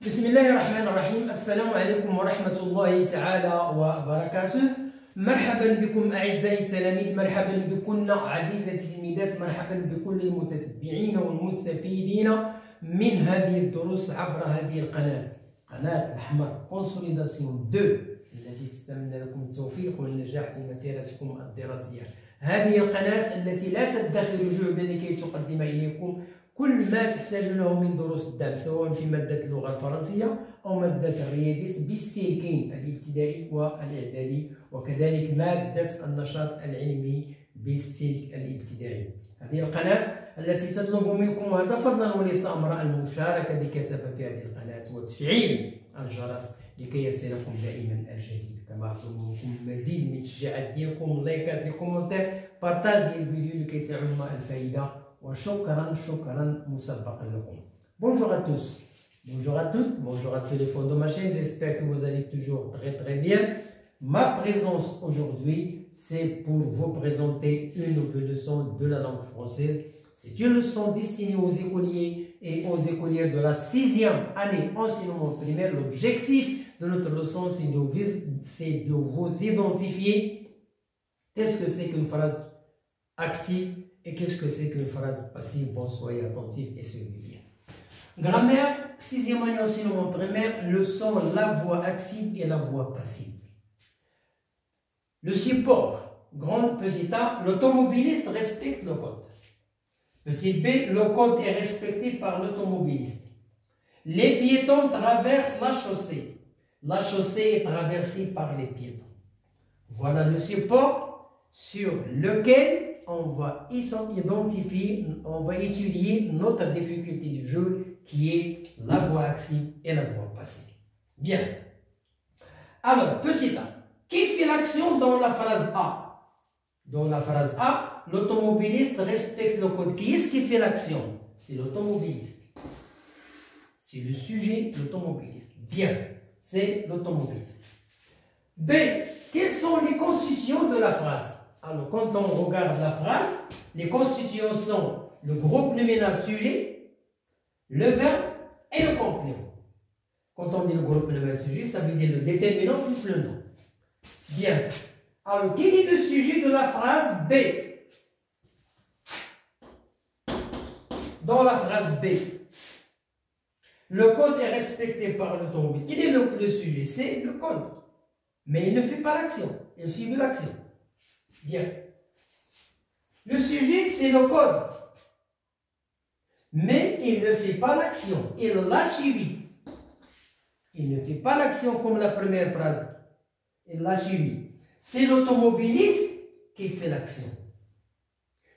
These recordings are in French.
بسم الله الرحمن الرحيم. السلام عليكم ورحمة الله تعالى وبركاته. مرحبا بكم أعزائي التلاميذ، مرحبا بكم عزيزتي التلميذات، مرحبا بكل المتتبعين والمستفيدين من هذه الدروس عبر هذه القناة، قناة الأحمر كونسوليداسيون 2 التي تتمنى لكم التوفيق والنجاح في مسيرتكم الدراسية. هذه القناة التي لا تدخر جهدا لكي تقدم إليكم كل ما تحتاجونه من دروس الدعم، سواء في مادة اللغة الفرنسية أو مادة الرياضيات بالسلكين الابتدائي والإعدادي، وكذلك مادة النشاط العلمي بالسلك الابتدائي. هذه القناة التي تطلب منكم هذا فضلا وليس أمرا المشاركة بكثافة في هذه القناة وتفعيل الجرس لكي يصلكم دائما الجديد. كما أطلب منكم مزيد من التشجيعات ديالكم، لايكات، لي كومونتير، بارطاج ديال الفيديو لكي تعم الفائدة، وشكرا مسبقا لكم. Bonjour à tous, bonjour à toutes, bonjour à tous les fonds de ma chaîne, j'espère que vous allez toujours très bien. Ma présence aujourd'hui, c'est pour vous présenter une nouvelle leçon de la langue française. C'est une leçon destinée aux écoliers et aux écolières de la 6e année enseignement primaire. L'objectif de notre leçon, c'est de vous identifier qu'est-ce que c'est qu'une phrase active et qu'est-ce que c'est qu'une phrase passive. Bon, soyez attentifs et suivez bien. Grammaire, 6e année enseignement primaire, leçon la voix active et la voix passive. Le support, grand, petit a, l'automobiliste respecte le code. Petit b, le code est respecté par l'automobiliste. Les piétons traversent la chaussée. La chaussée est traversée par les piétons. Voilà le support sur lequel on va identifier, on va étudier notre difficulté du jeu qui est la voix active et la voix passive. Bien. Alors, petit a. Qui fait l'action dans la phrase A? Dans la phrase A, l'automobiliste respecte le code. Qui est-ce qui fait l'action? C'est l'automobiliste. C'est le sujet, l'automobiliste. Bien, c'est l'automobiliste. B. Quelles sont les constitutions de la phrase? Alors, quand on regarde la phrase, les constituants sont le groupe nominal sujet, le verbe et le complément. Quand on dit le groupe nominal sujet, ça veut dire le déterminant plus le nom. Bien. Alors, quel est le sujet de la phrase B? Dans la phrase B, le code est respecté par l'automobile. Quel est le sujet? C'est le code. Mais il ne fait pas l'action. Il suit l'action. Bien. Le sujet, c'est le code. Mais il ne fait pas l'action. Il l'a suivi. Il ne fait pas l'action comme la première phrase. Il l'a suivi. C'est l'automobiliste qui fait l'action.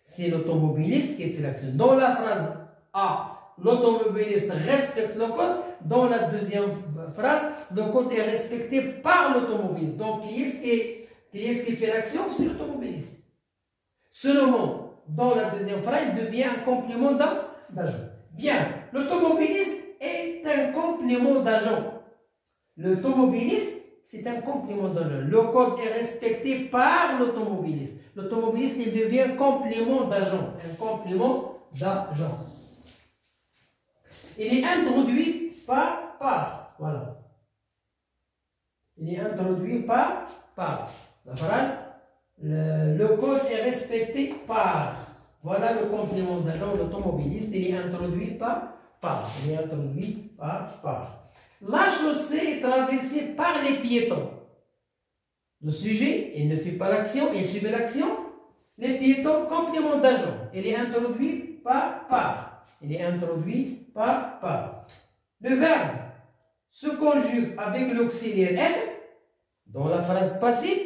C'est l'automobiliste qui fait l'action. Dans la phrase A, l'automobiliste respecte le code. Dans la deuxième phrase, le code est respecté par l'automobiliste. Donc, qui est-ce qui fait l'action? C'est l'automobiliste. Seulement, dans la deuxième phrase, il devient un complément d'agent. Bien, l'automobiliste est un complément d'agent. L'automobiliste, c'est un complément d'agent. Le code est respecté par l'automobiliste. L'automobiliste, il devient complément d'agent. Un complément d'agent. Il est introduit par. Voilà. Il est introduit par. La phrase, le code est respecté par. Voilà le complément d'agent, l'automobiliste, il est introduit par. Il est introduit par. La chaussée est traversée par les piétons. Le sujet, il ne fait pas l'action, il subit l'action. Les piétons, complément d'agent. Il est introduit par. Il est introduit par. Le verbe se conjugue avec l'auxiliaire être. Dans la phrase passive,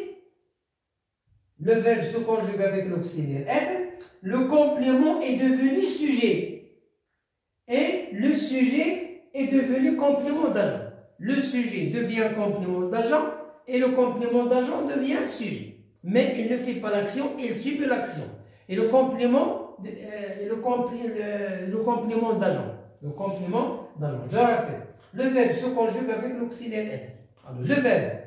le verbe se conjugue avec l'auxiliaire être. Le complément est devenu sujet. Et le sujet est devenu complément d'agent. Le sujet devient complément d'agent et le complément d'agent devient sujet. Mais il ne fait pas l'action, il subit l'action. Et le complément d'agent. Le complément d'agent. Je répète. Le verbe se conjugue avec l'auxiliaire être. Alors, le verbe,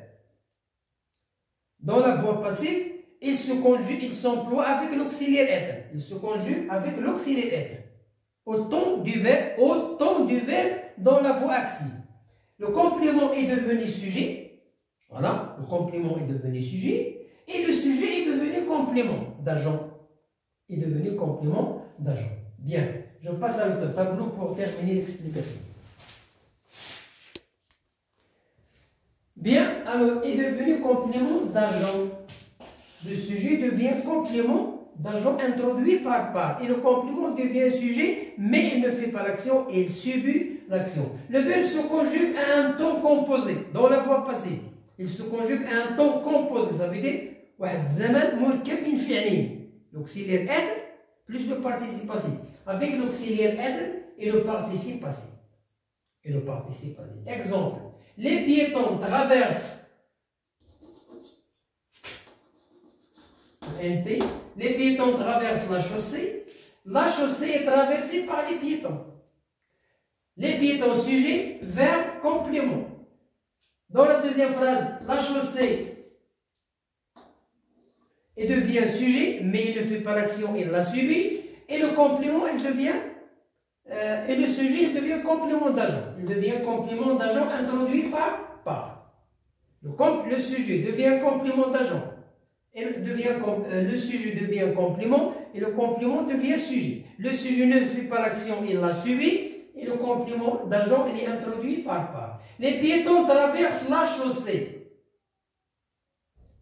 dans la voie passive, il s'emploie avec l'auxiliaire être. Il se conjugue avec l'auxiliaire être. Autant du verbe dans la voie active. Le complément est devenu sujet. Voilà, le complément est devenu sujet. Et le sujet est devenu complément d'agent. Est devenu complément d'agent. Bien, je passe à l'autre tableau pour terminer l'explication. Bien, alors, est devenu complément d'agent. Le sujet devient complément d'agent introduit par. Et le complément devient sujet, mais il ne fait pas l'action, il subit l'action. Le verbe se conjugue à un temps composé, dans la voie passée. Il se conjugue à un temps composé, ça veut dire l'auxiliaire être plus le participe passé. Avec l'auxiliaire être et le participe passé. Exemple, les piétons traversent les piétons traversent la chaussée. La chaussée est traversée par les piétons. Les piétons sujet, verbe, complément. Dans la deuxième phrase, la chaussée devient sujet, mais il ne fait pas l'action, il la subit. Et le complément, et le sujet, il devient complément d'agent. Il devient complément d'agent introduit par. Le sujet devient complément d'agent. Le sujet devient complément et le complément devient sujet. Le sujet ne fait pas l'action, il la subit. Et le complément d'agent, il est introduit par. Les piétons traversent la chaussée.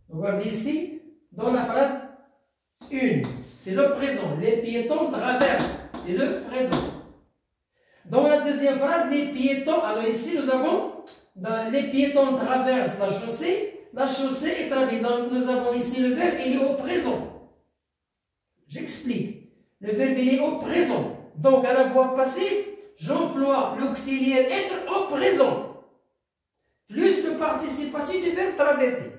Regardez ici, dans la phrase 1, c'est le présent. Les piétons traversent, c'est le présent. Dans la deuxième phrase, les piétons, alors ici nous avons, les piétons traversent la chaussée. La chaussée est traversée. Donc nous avons ici le verbe, il est au présent. J'explique. Le verbe, il est au présent. Donc à la voie passée, j'emploie l'auxiliaire être au présent. Plus le participe passé du verbe traverser.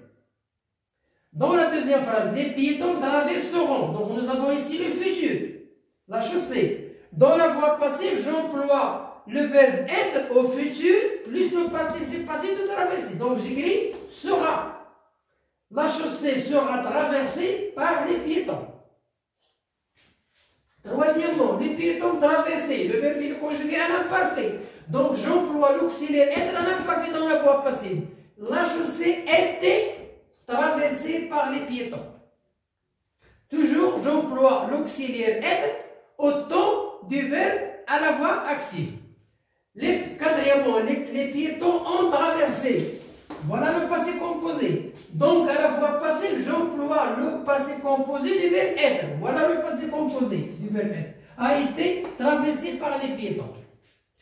Dans la deuxième phrase, les piétons traverseront. Donc nous avons ici le futur. La chaussée. Dans la voie passée, j'emploie le verbe être au futur plus le participe passé de traverser. Donc j'écris sera. La chaussée sera traversée par les piétons. Troisièmement, les piétons traversés. Le verbe est conjugué à l'imparfait. Donc j'emploie l'auxiliaire être à l'imparfait dans la voie passée. La chaussée était traversée par les piétons. Toujours, j'emploie l'auxiliaire être au temps du verbe à la voie active. Quatrièmement, les piétons ont traversé. Voilà le passé composé. Donc, à la voie passée, j'emploie le passé composé du verbe être. Voilà le passé composé du verbe être. A été traversé par les piétons.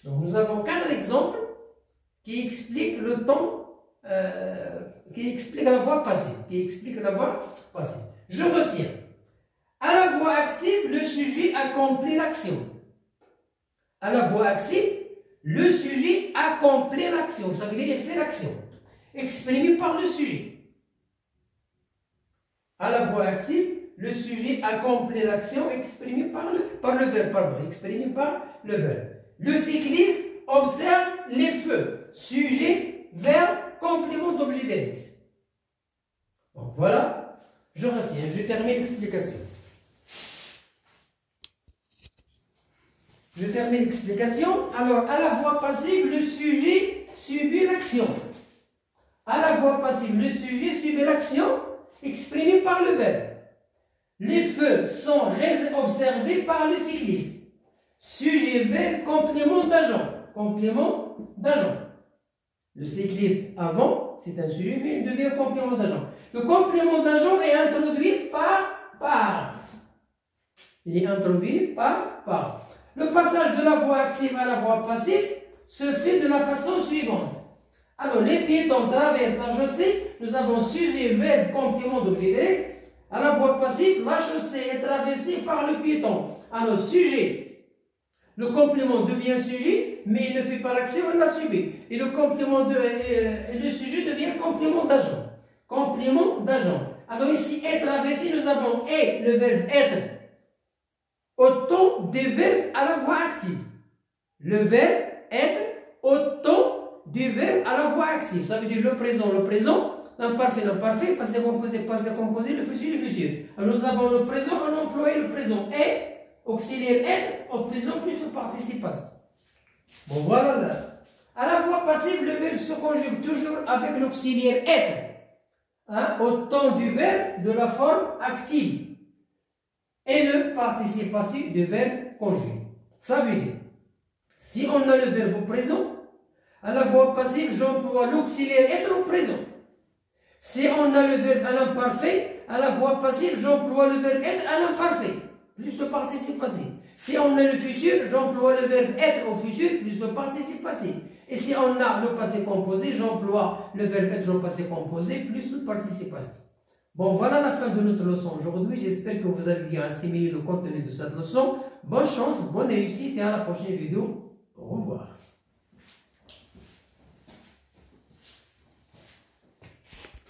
Donc, nous avons 4 exemples qui expliquent le temps, qui expliquent la voie passée. Je retiens. À la voie active, le sujet accomplit l'action. À la voie active, le sujet accomplit l'action. Ça veut dire qu'il fait l'action. Exprimé par le sujet. À la voie active, le sujet accomplit l'action exprimée par le verbe. Le cycliste observe les feux. Sujet, verbe, complément d'objet direct. Donc voilà, je retiens, je termine l'explication. Alors, à la voie passive, le sujet subit l'action. À la voie passive, le sujet subit l'action exprimée par le verbe. Les feux sont observés par le cycliste. Sujet, verbe, complément d'agent. Le cycliste avant, c'est un sujet, mais il devient complément d'agent. Le complément d'agent est introduit par. Il est introduit par. Le passage de la voie active à la voie passive se fait de la façon suivante. Alors, les piétons traversent la chaussée. Nous avons sujet, verbe, complément d'objet direct. À la voie passive, la chaussée est traversée par le piéton. Alors, sujet. Le complément devient sujet, mais il ne fait pas l'action, il l'a subi. Et le sujet devient complément d'agent. Alors ici, être traversé, nous avons le verbe être au temps des verbes à la voie active. Le verbe être au temps du verbe à la voie active. Ça veut dire le présent, l'imparfait, passé composé, le futur. Alors nous avons le présent, on a employé le présent. Et, auxiliaire être, au présent plus le participe passé. Bon, voilà À la voix passive, le verbe se conjugue toujours avec l'auxiliaire être. Au temps du verbe de la forme active. Et le participe passif du verbe conjugué. Ça veut dire, si on a le verbe au présent, à la voix passive, j'emploie l'auxiliaire être au présent. Si on a le verbe à l'imparfait, à la voix passive, j'emploie le verbe être à l'imparfait, plus le participe passé. Si on a le futur, j'emploie le verbe être au futur, plus le participe passé. Et si on a le passé composé, j'emploie le verbe être au passé composé, plus le participe passé. Bon, voilà la fin de notre leçon aujourd'hui. J'espère que vous avez bien assimilé le contenu de cette leçon. Bonne chance, bonne réussite et à la prochaine vidéo. Au revoir.